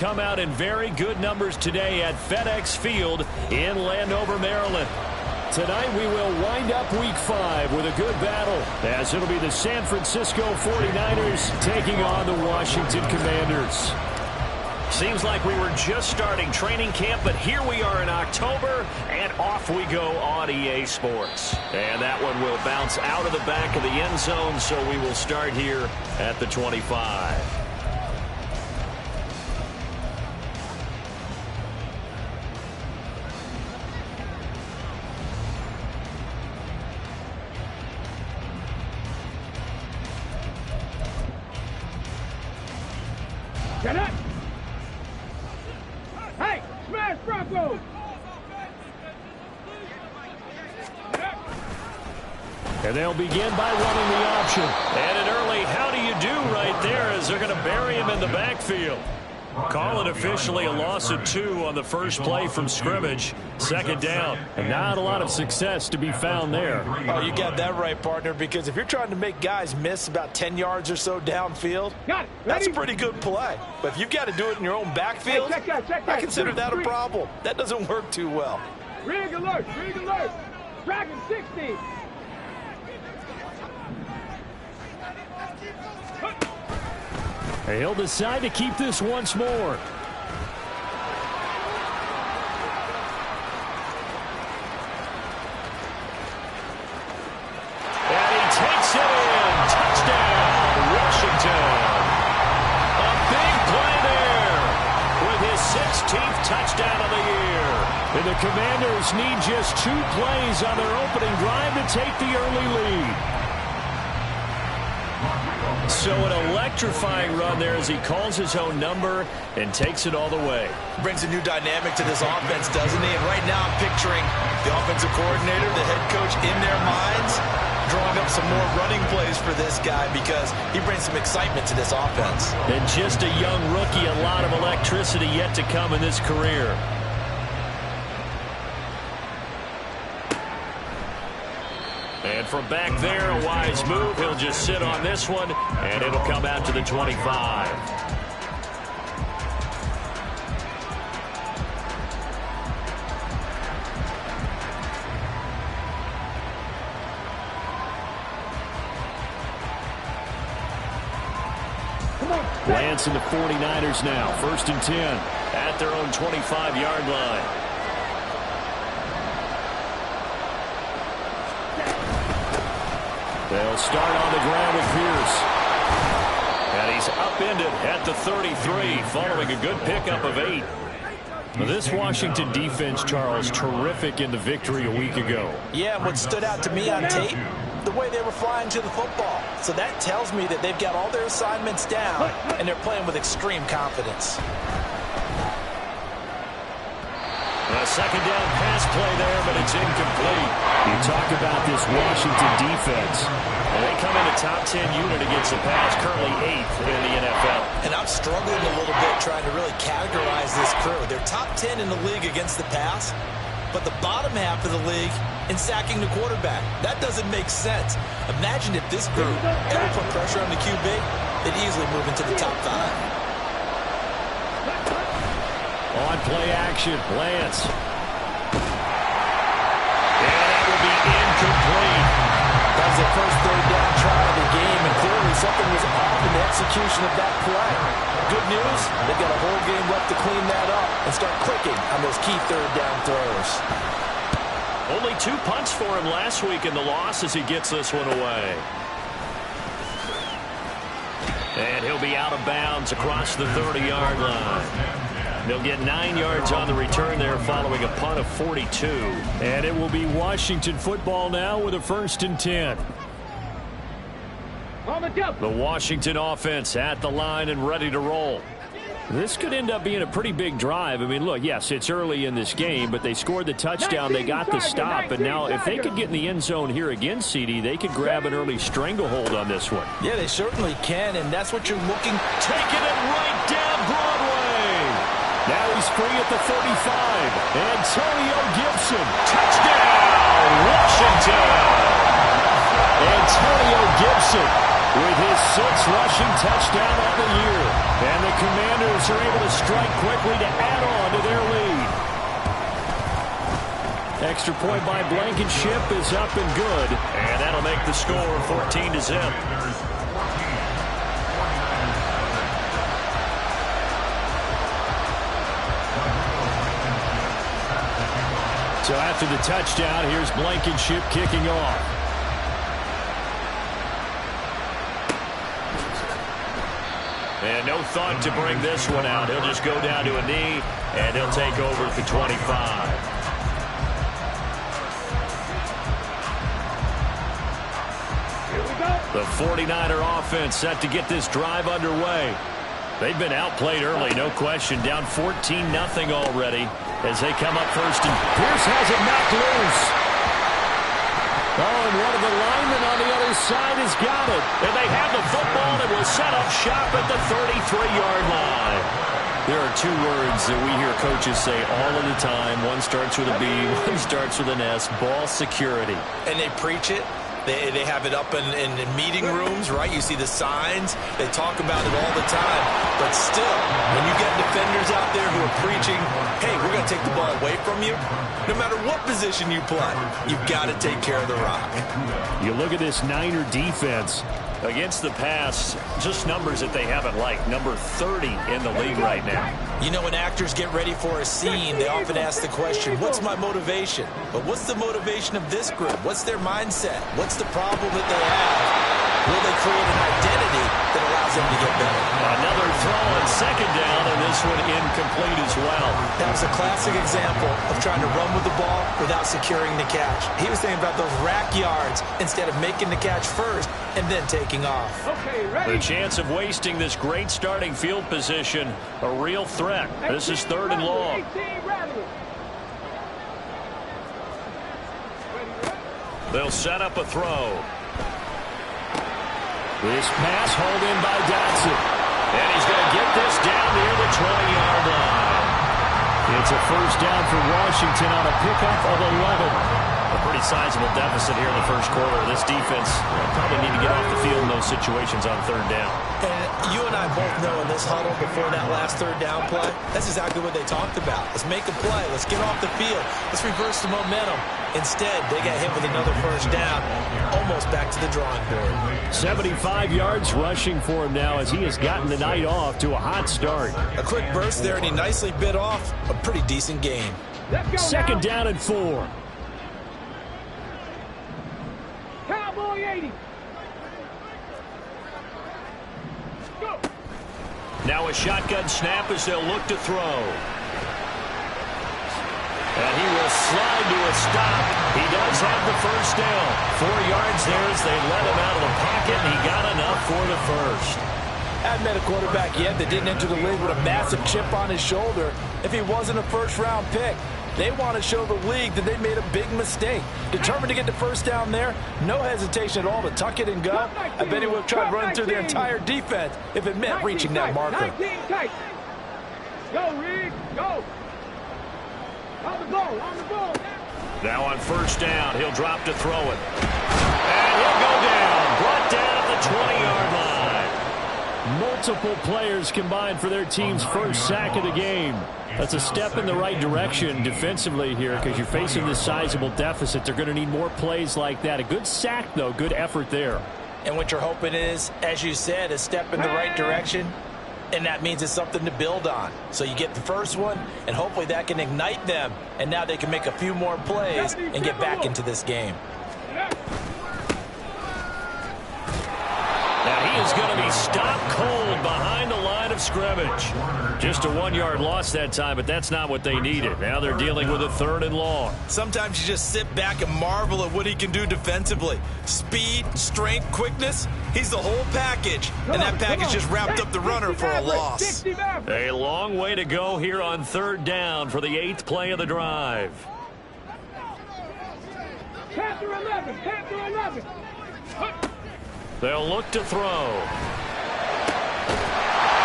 Come out in very good numbers today at FedEx Field in Landover, Maryland. Tonight we will wind up Week 5 with a good battle, as it'll be the San Francisco 49ers taking on the Washington Commanders. Seems like we were just starting training camp, but here we are in October, and off we go on EA Sports. And that one will bounce out of the back of the end zone, so we will start here at the 25. Get it! Hey, smash Broncos! And they'll begin by running the option. And an early how do you do right there as they're going to bury him in the backfield. Call it officially a loss of 2 on the first play from scrimmage. Second down. And not a lot of success to be found there. Oh, you got that right, partner, because if you're trying to make guys miss about 10 yards or so downfield, that's a pretty good play. But if you've got to do it in your own backfield, check that. I consider that a problem. That doesn't work too well. Rig alert! Dragon 60! He'll decide to keep this once more. And he takes it in. Touchdown, Washington. A big play there with his 16th touchdown of the year. And the Commanders need just 2 plays on their opening drive to take the early lead. So an electrifying run there as he calls his own number and takes it all the way. Brings a new dynamic to this offense, doesn't he? And right now I'm picturing the offensive coordinator, the head coach in their minds, drawing up some more running plays for this guy because he brings some excitement to this offense. And just a young rookie, a lot of electricity yet to come in this career. And from back there, a wise move. He'll just sit on this one, and it'll come out to the 25. Lance and the 49ers now. 1st and 10 at their own 25-yard line. They'll start on the ground with Pierce. And he's upended at the 33, following a good pickup of 8. Now this Washington defense, Charles, terrific in the victory a week ago. Yeah, what stood out to me on tape, the way they were flying to the football. So that tells me that they've got all their assignments down, and they're playing with extreme confidence. A second down pass play there, but it's incomplete. You talk about this Washington defense. And they come in a top 10 unit against the pass, currently 8th in the NFL. And I'm struggling a little bit trying to really categorize this crew. They're top 10 in the league against the pass, but the bottom half of the league in sacking the quarterback. That doesn't make sense. Imagine if this group ever put pressure on the QB, they'd easily move into the top 5. On play action, Lance. And that will be incomplete. That was the first 3rd down try of the game, and clearly something was off in the execution of that play. Good news, they've got a whole game left to clean that up and start clicking on those key 3rd down throws. Only 2 punts for him last week in the loss as he gets this one away. And he'll be out of bounds across the 30-yard line. They'll get 9 yards on the return there following a punt of 42. And it will be Washington football now with a 1st and 10. The Washington offense at the line and ready to roll. This could end up being a pretty big drive. I mean, look, yes, it's early in this game, but they scored the touchdown. They got the stop. And now if they could get in the end zone here again, CD, they could grab an early stranglehold on this one. Yeah, they certainly can, and that's what you're looking. Taking it right down Broadway. Now he's free at the 35. Antonio Gibson. Touchdown, Washington. Antonio Gibson with his 6th rushing touchdown of the year. And the Commanders are able to strike quickly to add on to their lead. Extra point by Blankenship is up and good. And that'll make the score 14-0. So after the touchdown, here's Blankenship kicking off. And no thought to bring this one out. He'll just go down to a knee, and he'll take over at the 25. The 49er offense set to get this drive underway. They've been outplayed early, no question. Down 14-0 already as they come up first. And Pierce has it knocked loose. Oh, and one of the linemen on the other side has got it. And they have the football and will set up shop at the 33-yard line. There are two words that we hear coaches say all of the time. One starts with a B, one starts with an S. Ball security. And they preach it. They have it up in meeting rooms, right? You see the signs. They talk about it all the time. But still, when you get defenders out there who are preaching, hey, we're going to take the ball away from you, no matter what position you play, you've got to take care of the rock. You look at this Niner defense. Against the pass, just numbers that they haven't liked. Number 30 in the league right now. You know, when actors get ready for a scene, they often ask the question, what's my motivation? But what's the motivation of this group? What's their mindset? What's the problem that they have? Will they create an identity that allows them to get better? Another throw on 2nd down, and this one incomplete as well. That was a classic example of trying to run with the ball without securing the catch. He was thinking about those rack yards instead of making the catch first and then taking off. Okay, ready? The chance of wasting this great starting field position, a real threat. This is 3rd and long. They'll set up a throw. This pass hauled in by Dotson. And he's going to get this down near the 20-yard line. It's a first down for Washington on a pickup of 11. A pretty sizable deficit here in the first quarter. This defense probably need to get off the field in those situations on 3rd down. And you and I both know in this huddle before that last 3rd down play, that's exactly what they talked about. Let's make a play. Let's get off the field. Let's reverse the momentum. Instead, they got hit with another first down, almost back to the drawing board. 75 yards rushing for him now as he has gotten the night off to a hot start. A quick burst there, and he nicely bit off a pretty decent game. 2nd down and 4. Cowboy 80. Go. Now a shotgun snap as they'll look to throw. And he will slide to a stop. He does have the first down. 4 yards there as they let him out of the pocket, and he got enough for the first. Hadn't met a quarterback yet that didn't enter the league with a massive chip on his shoulder if he wasn't a first-round pick. They want to show the league that they made a big mistake. Determined to get the first down there, no hesitation at all to tuck it and go. I bet he would have tried running through their entire defense if it meant reaching that marker. 19 tight. Go, Reed, go. On the ball, on the ball. Now on first down, he'll drop to throw it. And he'll go down. Brought down at the 20-yard line. Multiple players combined for their team's first sack of the game. That's a step in the right direction defensively here because you're facing this sizable deficit. They're going to need more plays like that. A good sack, though. Good effort there. And what you're hoping is, as you said, a step in the right direction. And that means it's something to build on. So you get the first one, and hopefully that can ignite them. And now they can make a few more plays and get back into this game. Now he is going to be stopped cold behind the line of scrimmage. Just a 1-yard loss that time, but that's not what they needed. Now they're dealing with a 3rd and long. Sometimes you just sit back and marvel at what he can do defensively. Speed, strength, quickness. He's the whole package. And that package just wrapped up the runner for a loss. A long way to go here on 3rd down for the 8th play of the drive. Panther 11, Panther 11. They'll look to throw.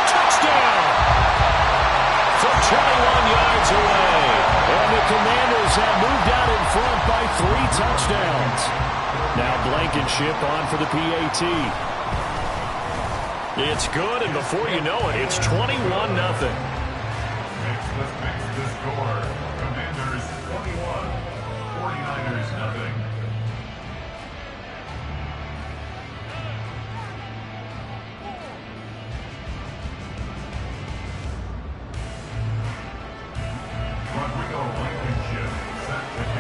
Touchdown! From 21 yards away. And the Commanders have moved out in front by 3 touchdowns. Now Blankenship on for the PAT. It's good, and before you know it, it's 21-0. Makes the score. Commanders 21, 49ers 0.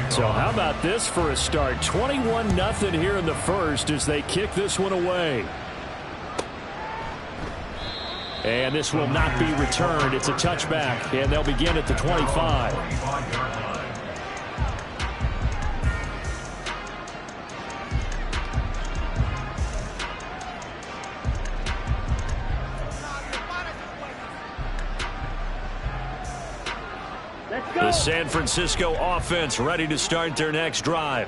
So how about this for a start? 21-0 here in the first as they kick this one away. And this will not be returned. It's a touchback, and they'll begin at the 25. The San Francisco offense ready to start their next drive.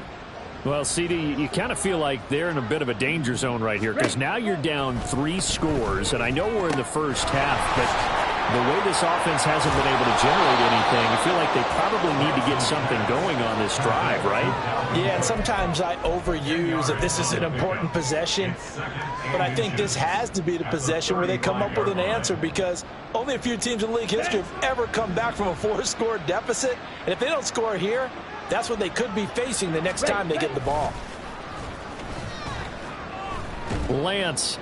Well, CD, you kind of feel like they're in a bit of a danger zone right here because now you're down 3 scores, and I know we're in the first half, but the way this offense hasn't been able to generate anything, I feel like they probably need to get something going on this drive, right? Yeah, and sometimes I overuse that this is an important possession, but I think this has to be the possession where they come up with an answer because only a few teams in league history have ever come back from a 4-score deficit, and if they don't score here, that's what they could be facing the next time they get the ball. Lance.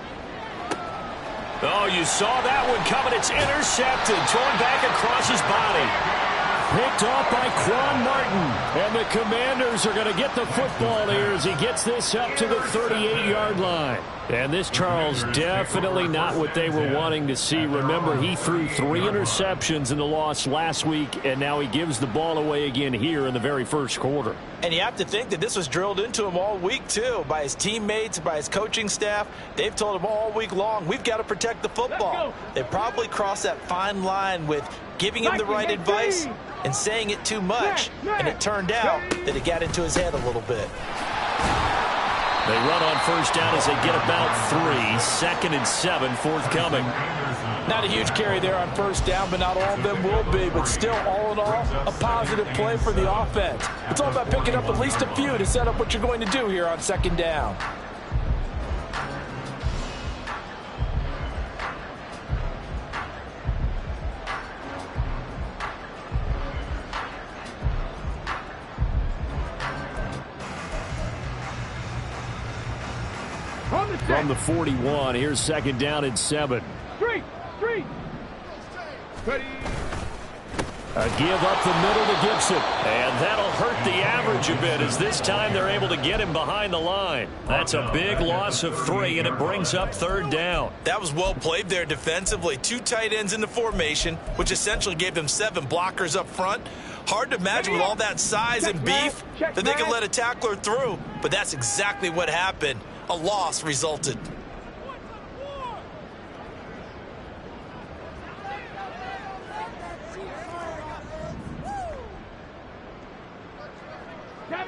Oh, you saw that one coming. It's intercepted. Torn back across his body. Picked off by Quan Martin. And the Commanders are going to get the football here as he gets this up to the 38-yard line. And this, Charles, definitely not what they were wanting to see. Remember, he threw 3 interceptions in the loss last week, and now he gives the ball away again here in the very first quarter. And you have to think that this was drilled into him all week, too, by his teammates, by his coaching staff. They've told him all week long, we've got to protect the football. They probably crossed that fine line with giving him the right advice and saying it too much. And it turned out that it got into his head a little bit. They run on first down as they get about 3. 2nd and 7 forthcoming. Not a huge carry there on first down, but not all of them will be. But still, all in all, a positive play for the offense. It's all about picking up at least a few to set up what you're going to do here on 2nd down. From the 41, here's 2nd down and 7. Street. Ready. A give up the middle to Gibson. And that'll hurt the average a bit as this time they're able to get him behind the line. That's a big loss of 3, and it brings up 3rd down. That was well played there defensively. 2 tight ends in the formation, which essentially gave them 7 blockers up front. Hard to imagine with all that size and beef that they could let a tackler through, but that's exactly what happened. A loss resulted.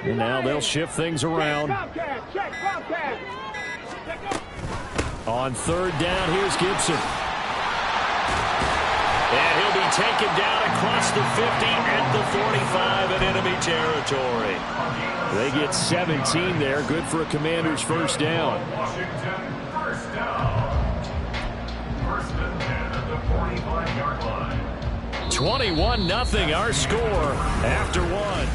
And now they'll shift things around. On 3rd down, here's Gibson. And he'll be taken down across the 50 at the 45 in enemy territory. They get 17 there. Good for a Commanders first down. Washington, first down. 1st and 10 at the 45-yard line. 21-0 our score after 1.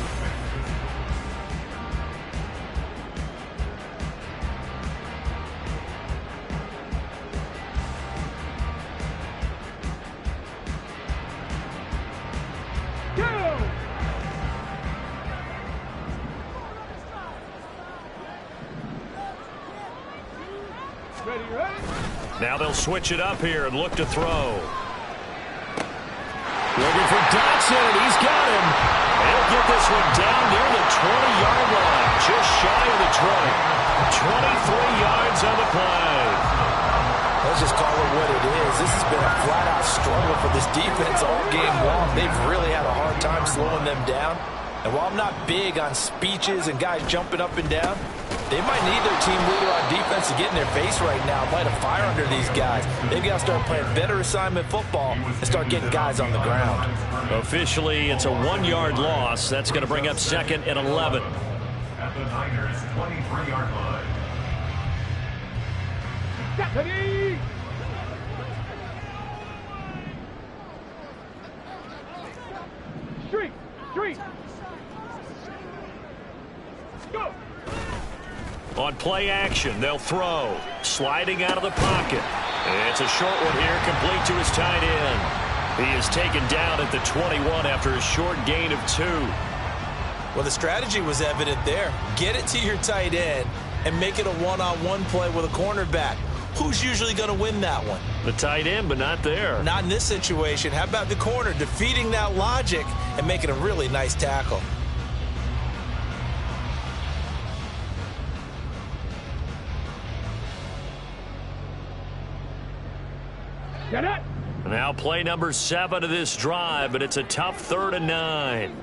Now they'll switch it up here and look to throw. Looking for Dotson, and he's got him. They'll get this one down near the 20-yard line, just shy of the 20. 23 yards on the play. Let's just call it what it is. This has been a flat-out struggle for this defense all game long. They've really had a hard time slowing them down. And while I'm not big on speeches and guys jumping up and down, they might need their team leader on defense to get in their face right now, light a fire under these guys. They've got to start playing better assignment football and start getting guys on the ground. Officially, it's a 1-yard loss. That's going to bring up 2nd and 11. At the Niners' 23-yard line. Ready. 3. Go. On play action, they'll throw. Sliding out of the pocket. It's a short one here, complete to his tight end. He is taken down at the 21 after a short gain of 2. Well, the strategy was evident there. Get it to your tight end and make it a one-on-one play with a cornerback. Who's usually going to win that one? The tight end, but not there. Not in this situation. How about the corner defeating that logic and making a really nice tackle? Get it. Now play number 7 of this drive, but it's a tough 3rd and 9.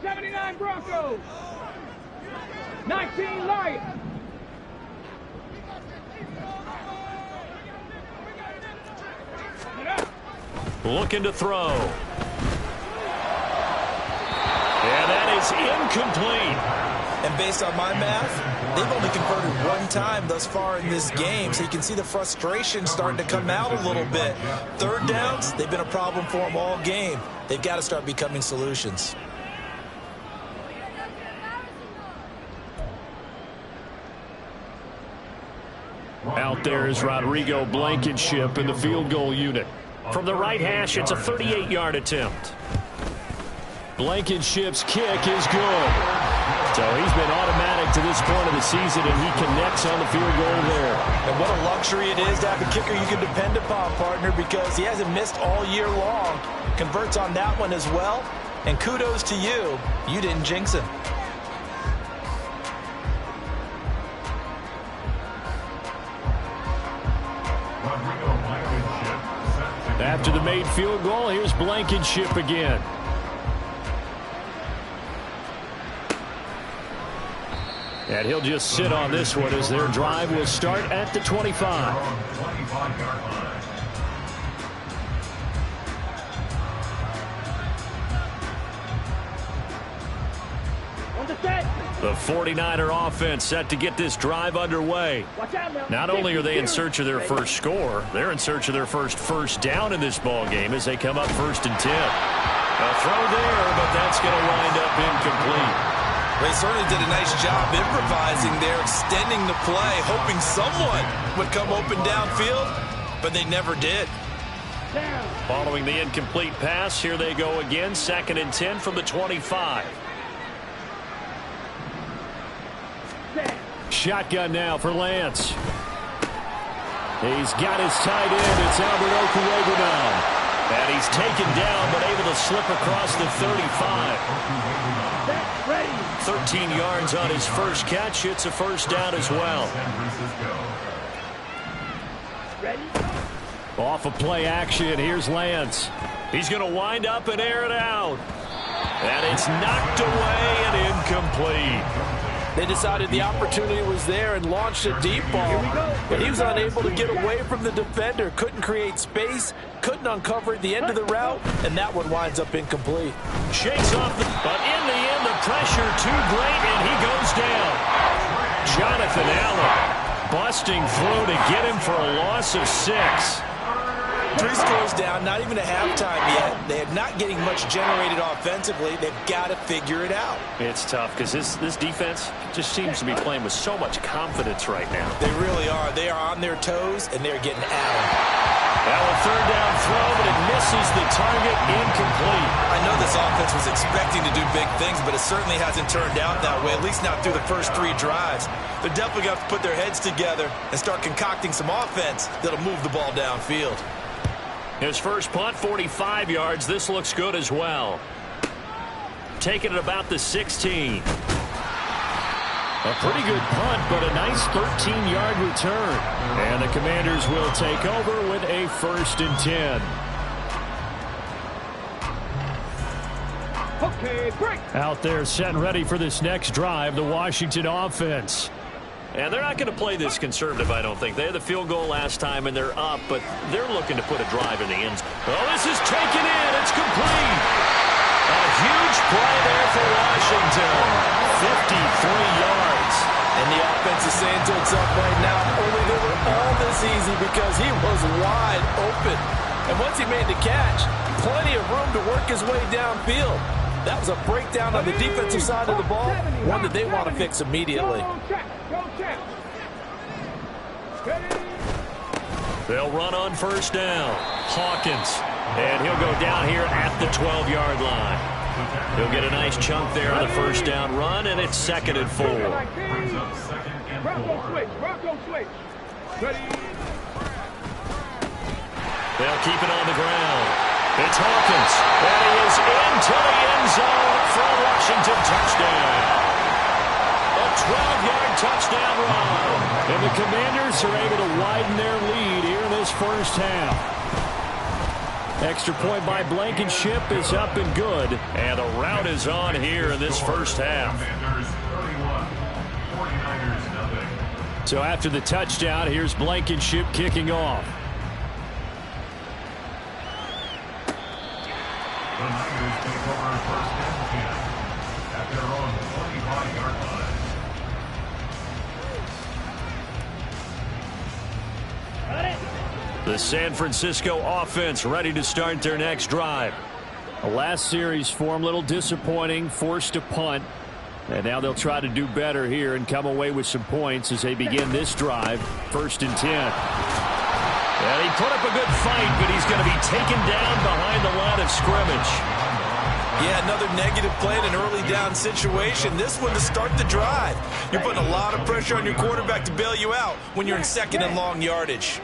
79 Broncos. 19 Lions. Looking to throw. And that is incomplete. And based on my math, they've only converted 1 time thus far in this game, so you can see the frustration starting to come out a little bit. 3rd downs, they've been a problem for them all game. They've got to start becoming solutions. Out there is Rodrigo Blankenship in the field goal unit. From the right hash, it's a 38-yard attempt. Blankenship's kick is good. So he's been automatic to this point of the season, and he connects on the field goal there. And what a luxury it is to have a kicker you can depend upon, partner, because he hasn't missed all year long. Converts on that one as well. And kudos to you. You didn't jinx him. After the made field goal, here's Blankenship again. And he'll just sit on this one as their drive will start at the 25. The 49er offense set to get this drive underway. Not only are they in search of their first score, they're in search of their first down in this ball game as they come up 1st and 10. A throw there, but that's going to wind up incomplete. They certainly did a nice job improvising there, extending the play, hoping someone would come open downfield, but they never did. Following the incomplete pass, here they go again, 2nd and 10 from the 25. Shotgun now for Lance. He's got his tight end. It's Albert Okwuegbunam now. And he's taken down, but able to slip across the 35. 13 yards on his first catch. It's a 1st down as well. Off of play action, here's Lance. He's going to wind up and air it out. And it's knocked away and incomplete. They decided the opportunity was there and launched a deep ball, but he was unable to get away from the defender. Couldn't create space, couldn't uncover at the end of the route, and that one winds up incomplete. Shakes off, but in the end, the pressure too great, and he goes down. Jonathan Allen busting through to get him for a loss of 6. 3 scores down, not even a halftime yet. They are not getting much generated offensively. They've got to figure it out. It's tough because this defense just seems to be playing with so much confidence right now. They really are. They are on their toes, and they're getting at them. Now a 3rd down throw, but it misses the target, incomplete. I know this offense was expecting to do big things, but it certainly hasn't turned out that way, at least not through the first 3 drives. They're definitely going to have to put their heads together and start concocting some offense that'll move the ball downfield. His first punt, 45 yards. This looks good as well. Taking it about the 16. A pretty good punt, but a nice 13-yard return. And the Commanders will take over with a 1st and 10. Okay, break. Out there set and ready for this next drive, the Washington offense. And they're not going to play this conservative, I don't think. They had the field goal last time, and they're up, but they're looking to put a drive in the end zone. Oh, this is taken in. It's complete. A huge play there for Washington. 53 yards. And the offense is saying to itself right now, only they were all this easy because he was wide open. And once he made the catch, plenty of room to work his way downfield. That was a breakdown on the defensive side of the ball, one that they want to fix immediately. They'll run on first down. Hawkins. And he'll go down here at the 12-yard line. He'll get a nice chunk there on the first down run, and it's 2nd and 4. Bronco switch. Bronco switch. They'll keep it on the ground. It's Hawkins. And he is into the end zone for a Washington touchdown. A 12-yard touchdown run. And the Commanders are able to widen their lead here in this first half. Extra point by Blankenship is up and good. And the rout is on here in this first half. So after the touchdown, here's Blankenship kicking off. The Niners take over first and 10 at their own 25-yard line. The San Francisco offense ready to start their next drive. The last series for them, a little disappointing, forced a punt. And now they'll try to do better here and come away with some points as they begin this drive. 1st and 10. And he put up a good fight, but he's going to be taken down behind the line of scrimmage. Yeah, another negative play in an early down situation. This one to start the drive. You're putting a lot of pressure on your quarterback to bail you out when you're in 2nd and long yardage.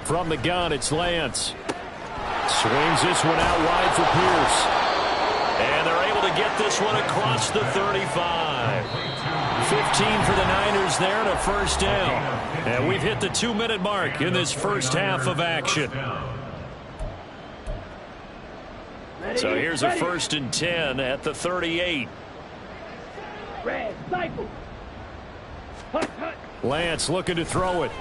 From the gun, it's Lance. Swings this one out wide for Pierce. And they're able to get this one across the 35. 15 for the Niners there and a first down. And we've hit the 2-minute mark in this first half of action. So here's a 1st and 10 at the 38. Lance looking to throw it.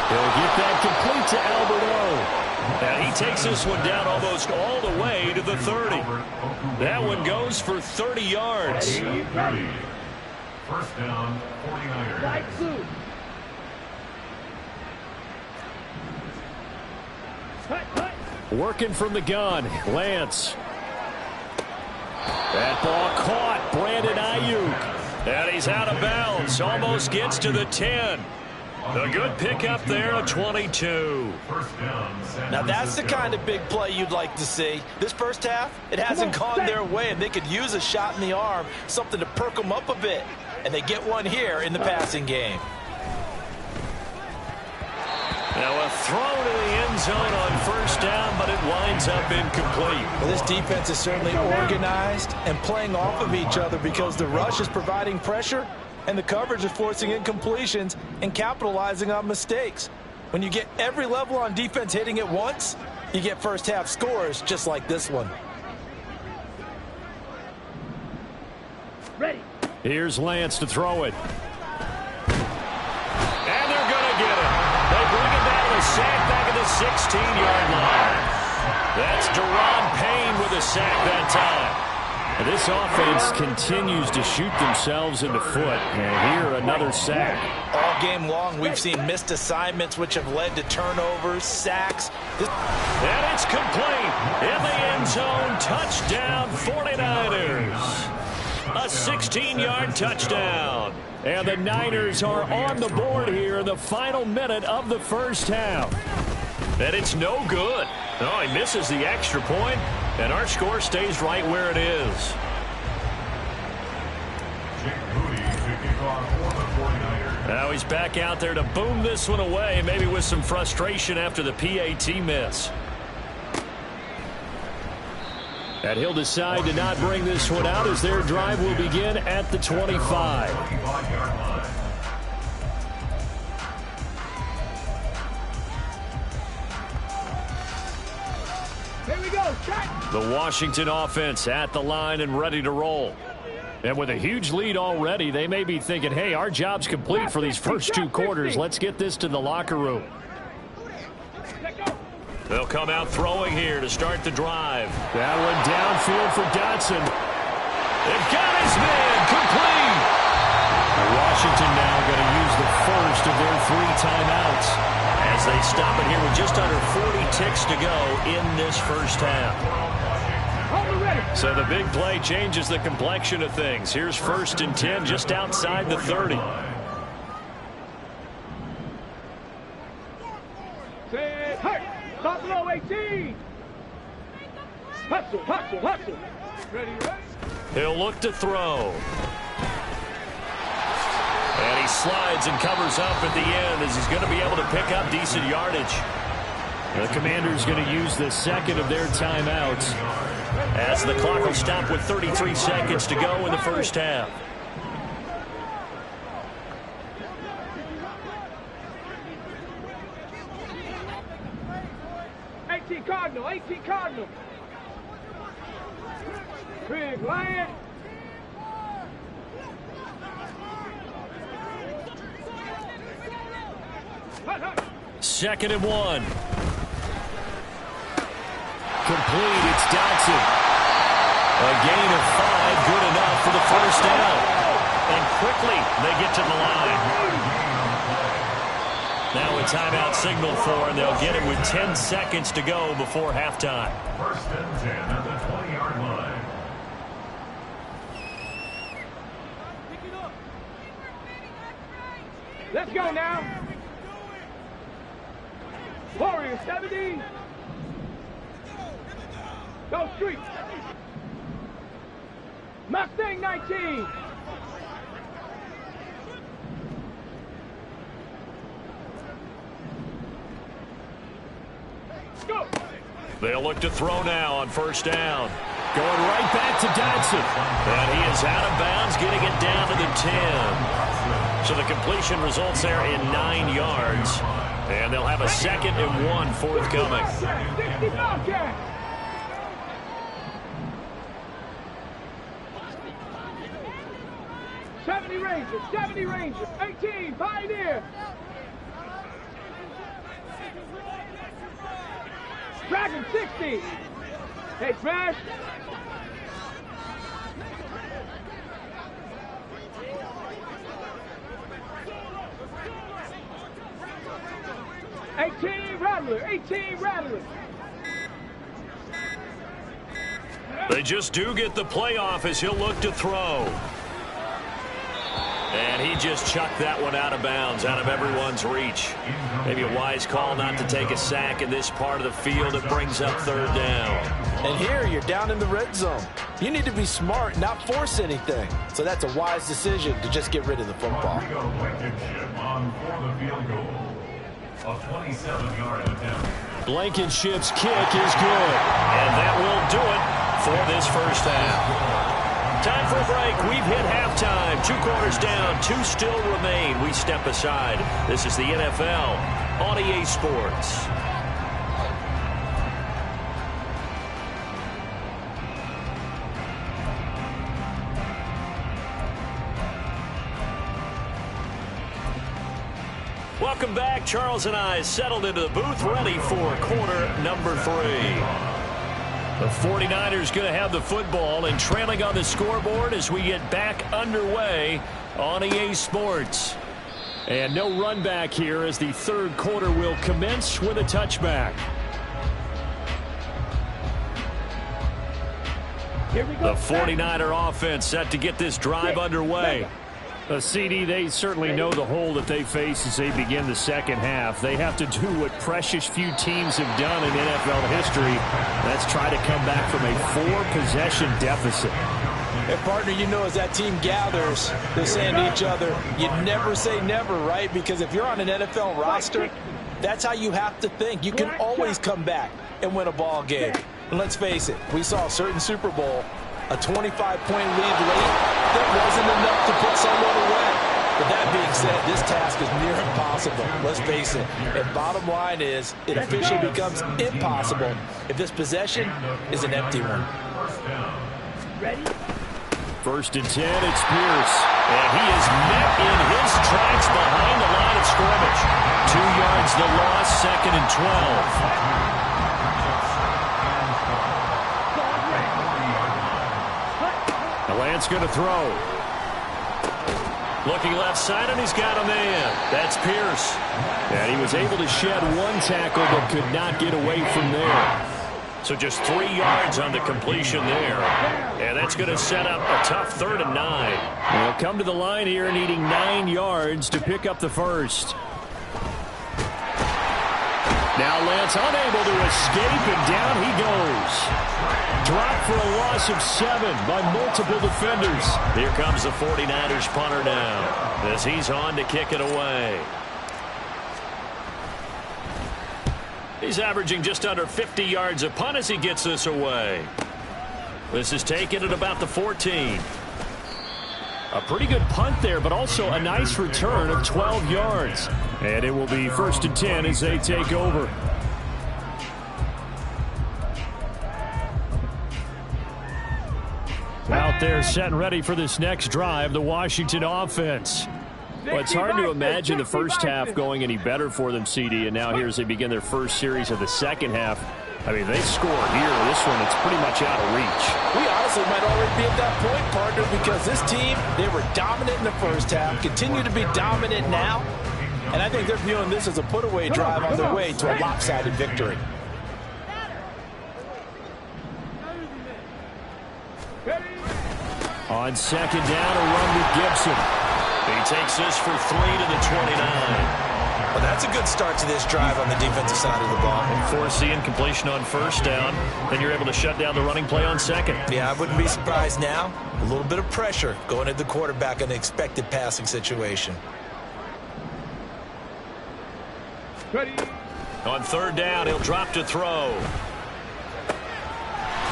He'll get that complete to Alberto. And he takes this one down almost all the way to the 30. That one goes for 30 yards. 30. First down, 49ers. Working from the gun, Lance. That ball caught, Brandon Ayuk. And he's out of bounds, almost gets to the 10. A good pickup there at 22. Now that's the kind of big play you'd like to see. This first half, it hasn't gone their way, and they could use a shot in the arm, something to perk them up a bit. And they get one here in the passing game. Now a throw to the end zone on first down, but it winds up incomplete. Well, this defense is certainly organized and playing off of each other because the rush is providing pressure and the coverage is forcing incompletions and capitalizing on mistakes. When you get every level on defense hitting at once, you get first half scores just like this one. Ready. Here's Lance to throw it. And they're going to get it. They bring it down to a sack back at the 16-yard line. That's Deron Payne with a sack that time. And this offense continues to shoot themselves in the foot. And here, another sack. All game long, we've seen missed assignments which have led to turnovers, sacks. And it's complete. In the end zone, touchdown 49ers. A 16-yard touchdown. And the Niners are on the board here in the final minute of the first half. And it's no good. Oh, he misses the extra point, and our score stays right where it is. Jake Moody to kick off for the 49ers. Now he's back out there to boom this one away, maybe with some frustration after the PAT miss. And he'll decide to not bring this one out as their drive will begin at the 25. 25-yard line. Here we go. Shot. The Washington offense at the line and ready to roll. And with a huge lead already, they may be thinking, hey, our job's complete for these first 2 quarters. Let's get this to the locker room. They'll come out throwing here to start the drive. That one downfield for Dotson. They've got his man complete. Washington now going to use the first of their 3 timeouts as they stop it here with just under 40 ticks to go in this first half. So the big play changes the complexion of things. Here's 1st and 10 just outside the 30. Say, hey, stop below 18. Hustle, hustle, hustle. Ready, ready? He'll look to throw. And he slides and covers up at the end as he's going to be able to pick up decent yardage. The Commanders going to use the second of their timeouts as the clock will stop with 33 seconds to go in the first half. Cardinal, 18 Cardinal. Big Lion. Second and 1. Complete. It's Dotson. A gain of 5, good enough for the first down. And quickly they get to the line. Now a timeout signal for, and they'll get it with 10 seconds to go before halftime. 1st and 10 at the 20-yard line. Let's go now. Warriors 70. Go Street. Mustang 19. Go. They'll look to throw now on first down. Going right back to Dotson. And he is out of bounds, getting it down to the 10. So the completion results there in 9 yards. And they'll have a 2nd and 1 forthcoming. 70 Rangers, 70 Rangers, 18 Pioneer. Dragon 60. Hey, Smash. Rattler, 18 Rattler. They just do get the playoff as he'll look to throw. And he just chucked that one out of bounds, out of everyone's reach. Maybe a wise call not to take a sack in this part of the field. It brings up 3rd down. And here you're down in the red zone. You need to be smart, not force anything. So that's a wise decision to just get rid of the football. Blankenship on for the field goal. A 27-yard attempt. Blankenship's kick is good. And that will do it for this first half. Time for a break. We've hit halftime. 2 quarters down. 2 still remain. We step aside. This is the NFL on EA Sports. Welcome back. Charles and I settled into the booth, ready for quarter number 3. The 49ers going to have the football and trailing on the scoreboard as we get back underway on EA Sports. And no run back here as the 3rd quarter will commence with a touchback. Here we go. The 49er offense set to get this drive underway. CD, they certainly know the hole that they face as they begin the second half. They have to do what precious few teams have done in NFL history. That's try to come back from a 4-possession deficit. And partner, you know, as that team gathers, they're saying to each other, you never say never, right? Because if you're on an NFL roster, that's how you have to think. You can always come back and win a ball game. And let's face it, we saw a certain Super Bowl, a 25-point lead late, that wasn't enough to put someone away. But that being said, this task is near impossible. Let's face it. And bottom line is, it officially becomes impossible if this possession is an empty one. Ready? 1st and 10, it's Pierce. And he is met in his tracks behind the line of scrimmage. 2 yards the loss, 2nd and 12. Lance going to throw. Looking left side, and he's got a man. That's Pierce. And he was able to shed one tackle, but could not get away from there. So just 3 yards on the completion there. And that's going to set up a tough 3rd and 9. They'll come to the line here needing 9 yards to pick up the first. Now Lance unable to escape, and down he goes. Dropped for a loss of 7 by multiple defenders. Here comes the 49ers punter now as he's on to kick it away. He's averaging just under 50 yards a punt as he gets this away. This is taken at about the 14. A pretty good punt there, but also a nice return of 12 yards. And it will be 1st and 10 as they take over. Out there set and ready for this next drive, the Washington offense. Well, it's hard to imagine the first half going any better for them, CD, and now here as they begin their first series of the second half. I mean, they score here. This one, it's pretty much out of reach. We honestly might already be at that point, partner, because this team, they were dominant in the first half, continue to be dominant now, and I think they're viewing this as a put-away drive on their way to a lopsided victory. On 2nd down, a run with Gibson. He takes this for 3 to the 29. Well, that's a good start to this drive on the defensive side of the ball. And force the incompletion on 1st down. Then you're able to shut down the running play on 2nd. Yeah, I wouldn't be surprised now. A little bit of pressure going at the quarterback in an expected passing situation. Ready. On 3rd down, he'll drop to throw.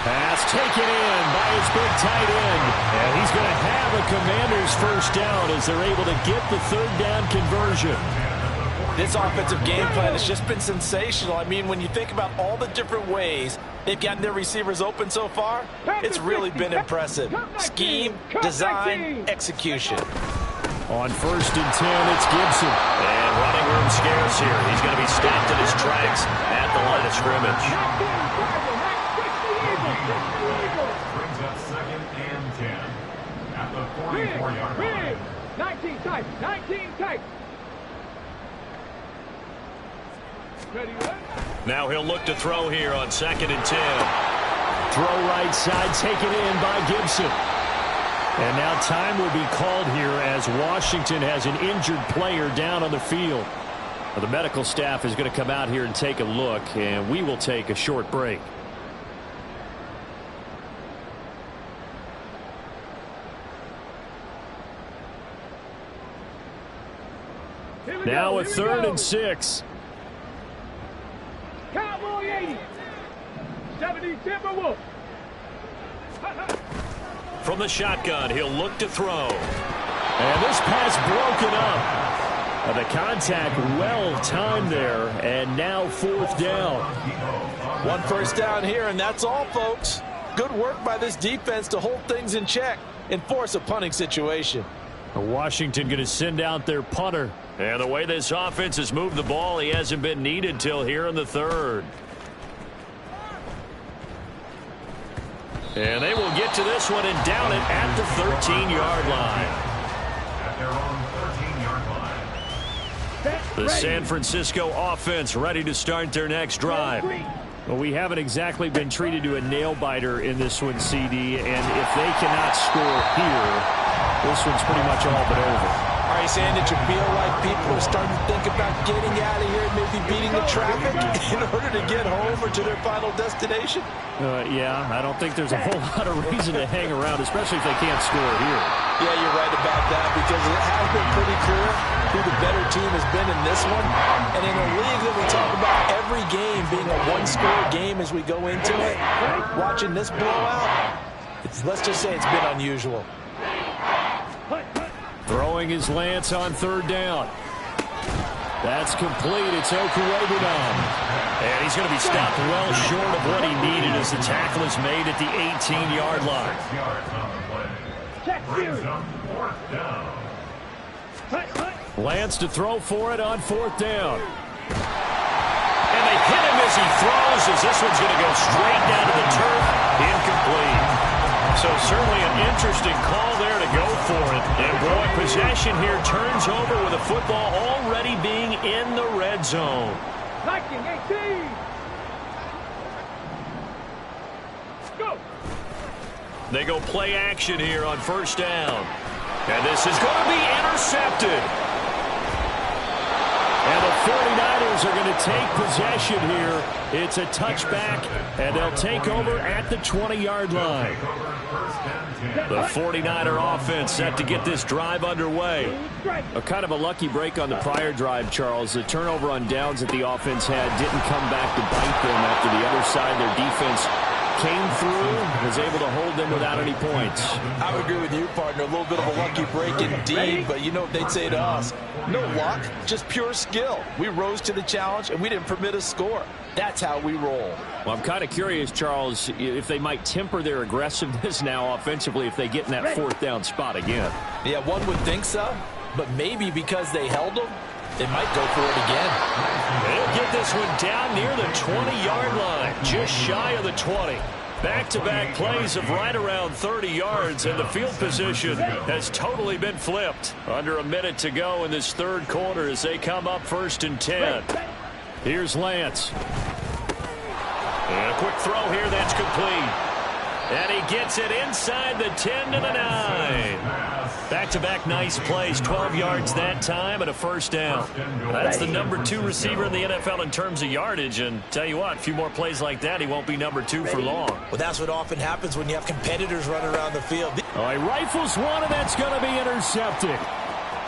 Pass taken in by his big tight end. And he's going to have a Commanders 1st down as they're able to get the 3rd down conversion. This offensive game plan has just been sensational. I mean, when you think about all the different ways they've gotten their receivers open so far, it's really been impressive. Scheme, design, execution. On 1st and 10, it's Gibson. And running room scarce here. He's going to be stopped in his tracks at the line of scrimmage. Brings up 2nd and 10 at the 44-yard line. 19 tight, 19 tight. Ready, now he'll look to throw here on 2nd and 10. Throw right side, taken in by Gibson. And now time will be called here as Washington has an injured player down on the field. Well, the medical staff is going to come out here and take a look, and we will take a short break. Now a 3rd and 6. Cowboy 80. 70 Timberwolves. From the shotgun, he'll look to throw. And this pass broken up. The contact well timed there, and now 4th down. 1 first down here, and that's all, folks. Good work by this defense to hold things in check and force a punting situation. Washington going to send out their punter. And the way this offense has moved the ball, he hasn't been needed till here in the 3rd. And they will get to this one and down it at the 13-yard line. At their own 13-yard line. The San Francisco offense ready to start their next drive. Well, we haven't exactly been treated to a nail-biter in this one, CD, and if they cannot score here, this one's pretty much all but over. Are you saying that you feel like people are starting to think about getting out of here and maybe beating the traffic in order to get home or to their final destination? Yeah, I don't think there's a whole lot of reason to hang around, especially if they can't score here. Yeah, you're right about that, because it has been pretty clear who the better team has been in this one. And in a league that we talk about every game being a one-score game as we go into it, watching this blowout, let's just say it's been unusual. Throwing his Lance on 3rd down. That's complete. It's Okurebunan. And he's going to be stopped well short of what he needed as the tackle is made at the 18-yard line. 6 yards on the play. Brings up 4th down. Lance to throw for it on 4th down. And they hit him as he throws, as this one's going to go straight down to the turf. Incomplete. So certainly an interesting call there to go for it. And boy, possession here turns over with the football already being in the red zone. Liking 18. Go. They go play action here on first down. And this is going to be intercepted. And the 49ers are going to take possession here. It's a touchback, and they'll take over at the 20-yard line. The 49er offense set to get this drive underway. A kind of a lucky break on the prior drive, Charles. The turnover on downs that the offense had didn't come back to bite them after the other side. Their defense came through, was able to hold them without any points. I would agree with you, partner. A little bit of a lucky break indeed, but you know what they'd say to us? No luck, just pure skill. We rose to the challenge, and we didn't permit a score. That's how we roll. Well, I'm kind of curious, Charles, if they might temper their aggressiveness now offensively if they get in that fourth down spot again. Yeah, one would think so, but maybe because they held them, they might go for it again. They'll get this one down near the 20-yard line, just shy of the 20. Back-to-back plays of right around 30 yards, and the field position has totally been flipped. Under a minute to go in this third quarter as they come up 1st and 10. Here's Lance. And a quick throw here that's complete. And he gets it inside the 10 to the 9. Back-to-back nice plays, 12 yards that time and a first down. That's the number 2 receiver in the NFL in terms of yardage. And tell you what, a few more plays like that, he won't be number 2 for long. Well, that's what often happens when you have competitors running around the field. Oh, he rifles one, and that's going to be intercepted.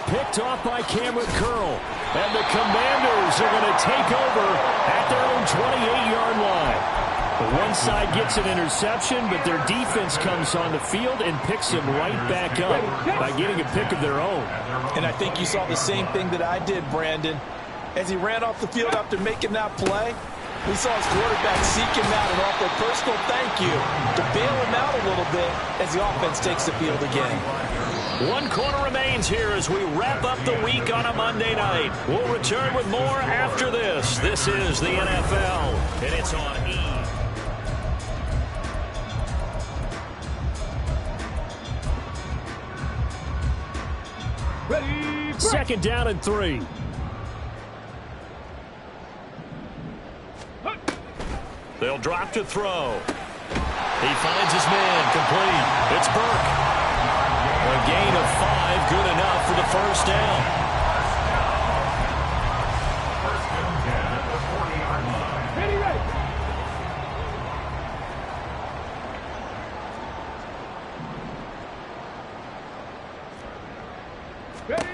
Picked off by Cameron Curl. And the Commanders are going to take over at their own 28-yard line. One side gets an interception, but their defense comes on the field and picks them right back up by getting a pick of their own. And I think you saw the same thing that I did, Brandon. As he ran off the field after making that play, we saw his quarterback seek him out and offer a personal thank you to bail him out a little bit as the offense takes the field again. One quarter remains here as we wrap up the week on a Monday night. We'll return with more after this. This is the NFL, and it's on E! Ready. 2nd down and 3. They'll drop to throw. He finds his man, complete. It's Burke. A gain of 5, good enough for the first down. Ready, ready. Ready.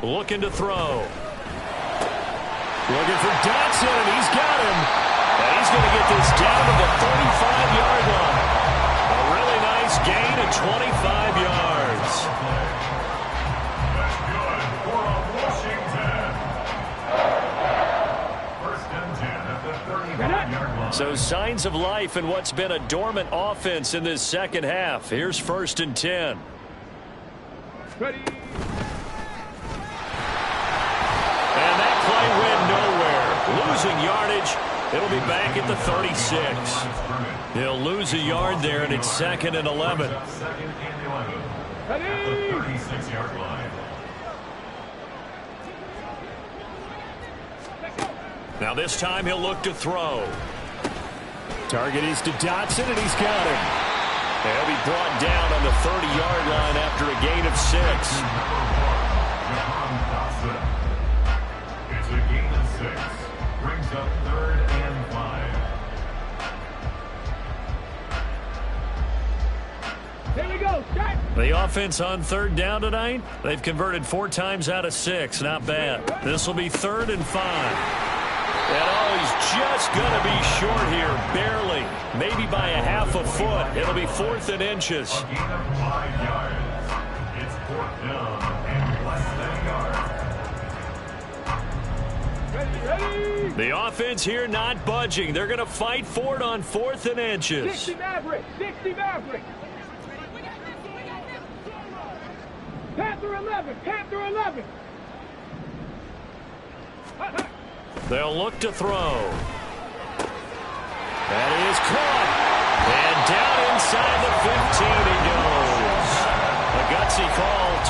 Looking to throw. Looking for Dotson, and he's got him. And he's going to get this down to the 35-yard line. A really nice gain of 25 yards. That's good for Washington. 1st and 10 at the 35-yard line. So signs of life in what's been a dormant offense in this second half. Here's 1st and 10. Ready. And that play went nowhere. Losing yardage. It'll be back at the 36. He'll lose a yard there, and it's 2nd and 11. 2nd and 11. Ready. The 36-yard line. Now this time he'll look to throw. Target is to Dotson, and he's got him. He'll be brought down on the 30-yard line after a gain of 6. It's a gain of 6. Brings up 3rd and 5. Here we go. Start. The offense on 3rd down tonight, they've converted 4 times out of 6. Not bad. This will be 3rd and 5. And oh, he's just going to be short here, barely. Maybe by a half a foot. It'll be 4th and inches. A gain of 5 yards. It's 4th down and less than a yard. Ready, ready. The offense here not budging. They're going to fight for it on 4th and inches. 60 Maverick. 60 Maverick. Panther 11. Panther 11. They'll look to throw. That is caught. And down inside the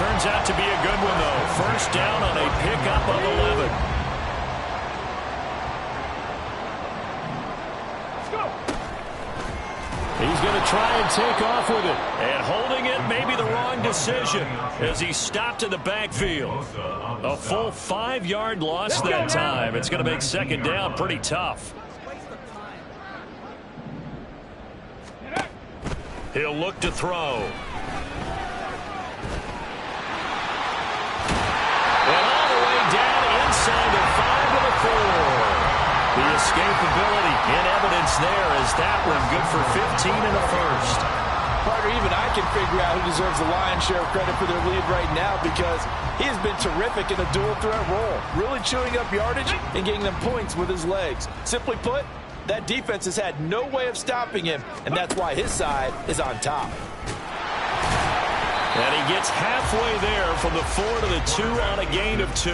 turns out to be a good one, though. First down on a pickup of 11. Let's go. He's going to try and take off with it. And holding it may be the wrong decision as he stopped in the backfield. A full 5-yard loss that time. It's going to make second down pretty tough. He'll look to throw. And all the way down inside the 5 to the 4. The escapability in evidence there as that one good for 15 in the first. Partner, even I can figure out who deserves the lion's share of credit for their lead right now because he has been terrific in a dual threat role, really chewing up yardage and getting them points with his legs. Simply put, that defense has had no way of stopping him, and that's why his side is on top. And he gets halfway there from the 4 to the 2 on a gain of 2.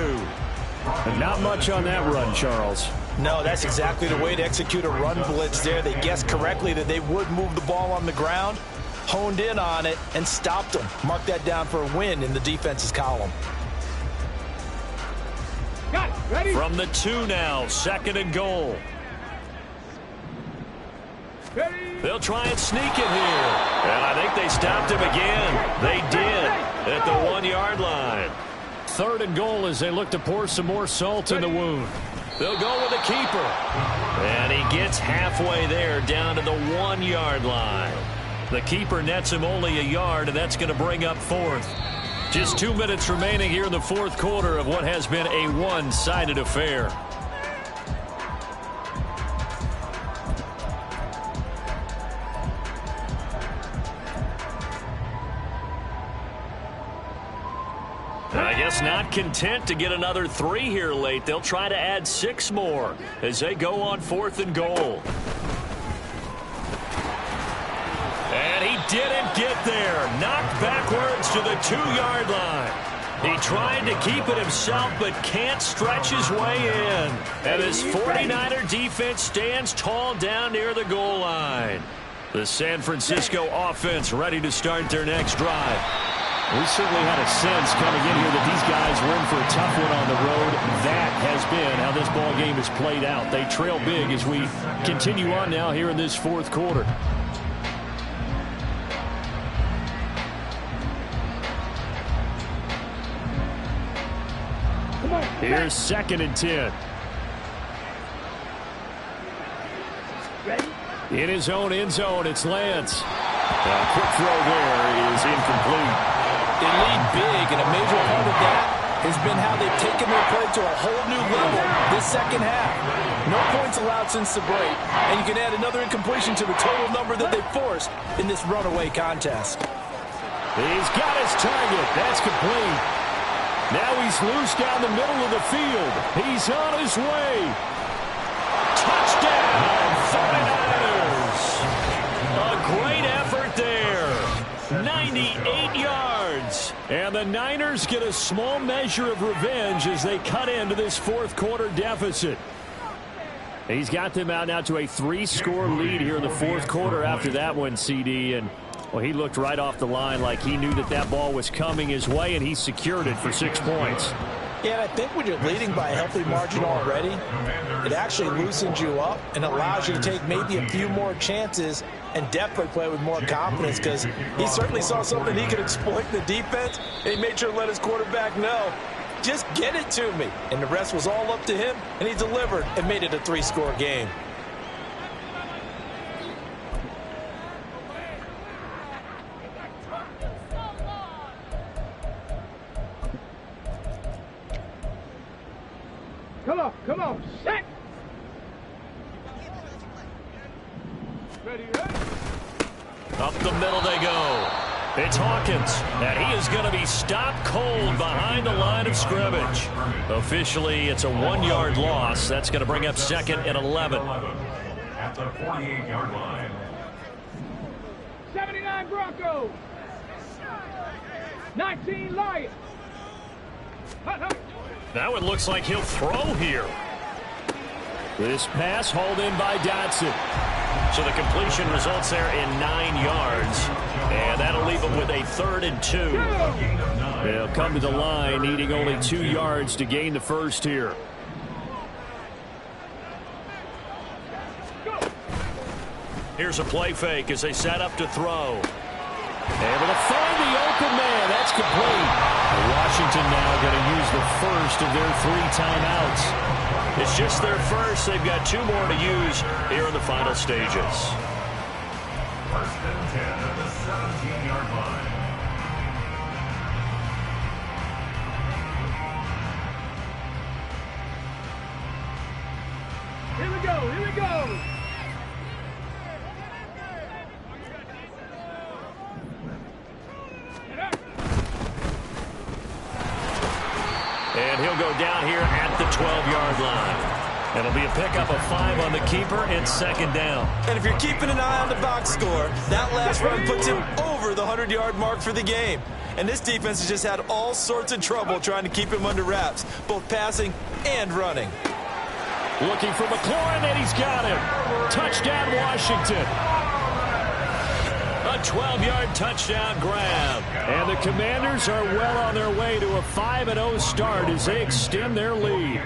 And not much on that run, Charles. No, that's exactly the way to execute a run blitz there. They guessed correctly that they would move the ball on the ground, honed in on it, and stopped them. Mark that down for a win in the defense's column. Got it. Ready? From the 2 now, 2nd and goal. Ready? They'll try and sneak it here. And I think they stopped him again. They did at the 1-yard line. 3rd and goal as they look to pour some more salt in the wound. They'll go with the keeper. And he gets halfway there down to the 1-yard line. The keeper nets him only a yard, and that's going to bring up 4th. Just 2 minutes remaining here in the 4th quarter of what has been a one-sided affair. I guess not content to get another 3 here late. They'll try to add 6 more as they go on 4th and goal. And he didn't get there. Knocked backwards to the 2-yard line. He tried to keep it himself but can't stretch his way in. And his 49er defense stands tall down near the goal line. The San Francisco offense ready to start their next drive. We certainly had a sense coming in here that these guys were in for a tough one on the road. That has been how this ball game has played out. They trail big as we continue on now here in this 4th quarter. Here's 2nd and 10. Ready? In his own end zone, it's Lance. A quick throw there is incomplete. They lead big, and a major part of that has been how they've taken their play to a whole new level this second half. No points allowed since the break, and you can add another incompletion to the total number that they forced in this runaway contest. He's got his target. That's complete. Now he's loose down the middle of the field. He's on his way. Touchdown, 49ers. A great effort there. 98 yards. And the Niners get a small measure of revenge as they cut into this 4th quarter deficit. He's got them out now to a 3-score lead here in the 4th quarter after that one, CD. And, well, he looked right off the line like he knew that that ball was coming his way, and he secured it for 6 points. Yeah, and I think when you're leading by a healthy margin already, it actually loosens you up and allows you to take maybe a few more chances and definitely play with more confidence because he certainly saw something he could exploit in the defense, and he made sure to let his quarterback know, just get it to me. And the rest was all up to him, and he delivered and made it a 3-score game. Come on, set! Ready, ready? Up the middle they go. It's Hawkins, and he is going to be stopped cold behind the line of scrimmage. Officially, it's a 1-yard loss. That's going to bring up 2nd and 11. At the 48-yard line. 79 Broncos. 19 Lions. Hut, hut. Now it looks like he'll throw here. This pass hauled in by Dotson. So the completion results there in 9 yards. And that'll leave them with a 3rd and 2. They'll come to the line needing only 2 yards to gain the first here. Here's a play fake as they set up to throw. Able to find the open man. That's complete. Washington now going to use the first of their 3 timeouts. It's just their first. They've got 2 more to use here in the final stages. 1st and 10 at the 17-yard line. Here we go, here we go. And he'll go down here at the 12-yard line. It'll be a pickup of 5 on the keeper and 2nd down. And if you're keeping an eye on the box score, that last run puts him over the 100-yard mark for the game. And this defense has just had all sorts of trouble trying to keep him under wraps, both passing and running. Looking for McLaurin, and he's got him. Touchdown, Washington. A 12-yard touchdown grab. And the Commanders are well on their way to a 5-0 start as they extend their lead.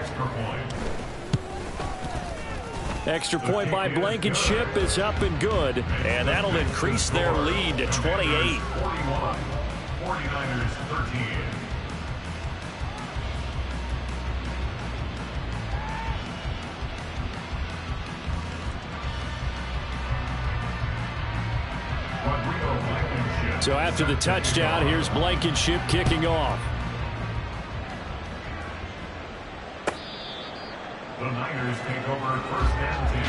Extra point by Blankenship is up and good. And that'll increase their lead to 28. 41. 49ers 13. So after the touchdown, here's Blankenship kicking off. The Niners take over 1st and 10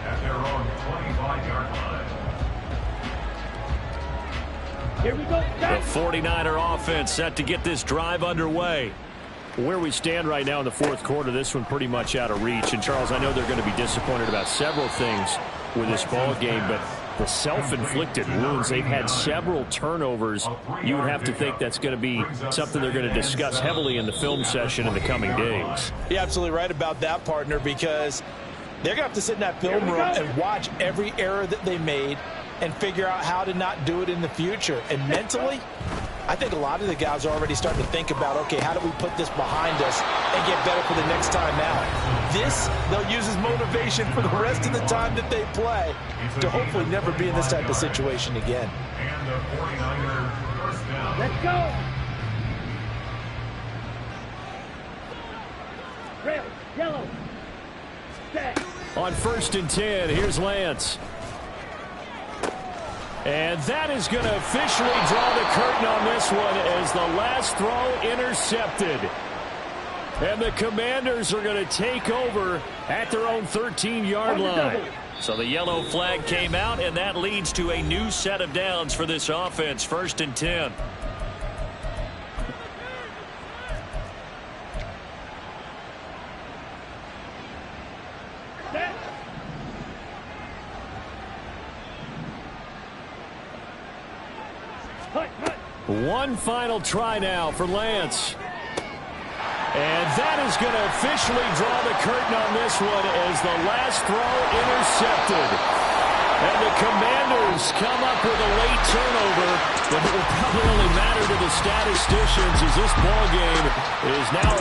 at their own 25-yard line. Here we go. The 49er offense set to get this drive underway. Where we stand right now in the 4th quarter, this one pretty much out of reach. And, Charles, I know they're going to be disappointed about several things with this ball game, but the self-inflicted wounds, they've had several turnovers. You would have to think that's going to be something they're going to discuss heavily in the film session in the coming days. You're absolutely right about that, partner, because they're going to have to sit in that film room and watch every error that they made and figure out how to not do it in the future. And mentally, I think a lot of the guys are already starting to think about, okay, how do we put this behind us and get better for the next time out? This, they'll use as motivation for the rest of the time that they play to hopefully never be in this type of situation again. And the 49er 1st down. Let's go. Red, yellow. Set. On 1st and 10, here's Lance. And that is going to officially draw the curtain on this one as the last throw intercepted. And the Commanders are going to take over at their own 13-yard line. So the yellow flag came out, and that leads to a new set of downs for this offense. 1st and 10. One final try now for Lance. And that is going to officially draw the curtain on this one as the last throw intercepted. And the Commanders come up with a late turnover, but it will probably only matter to the statisticians as this ball game is now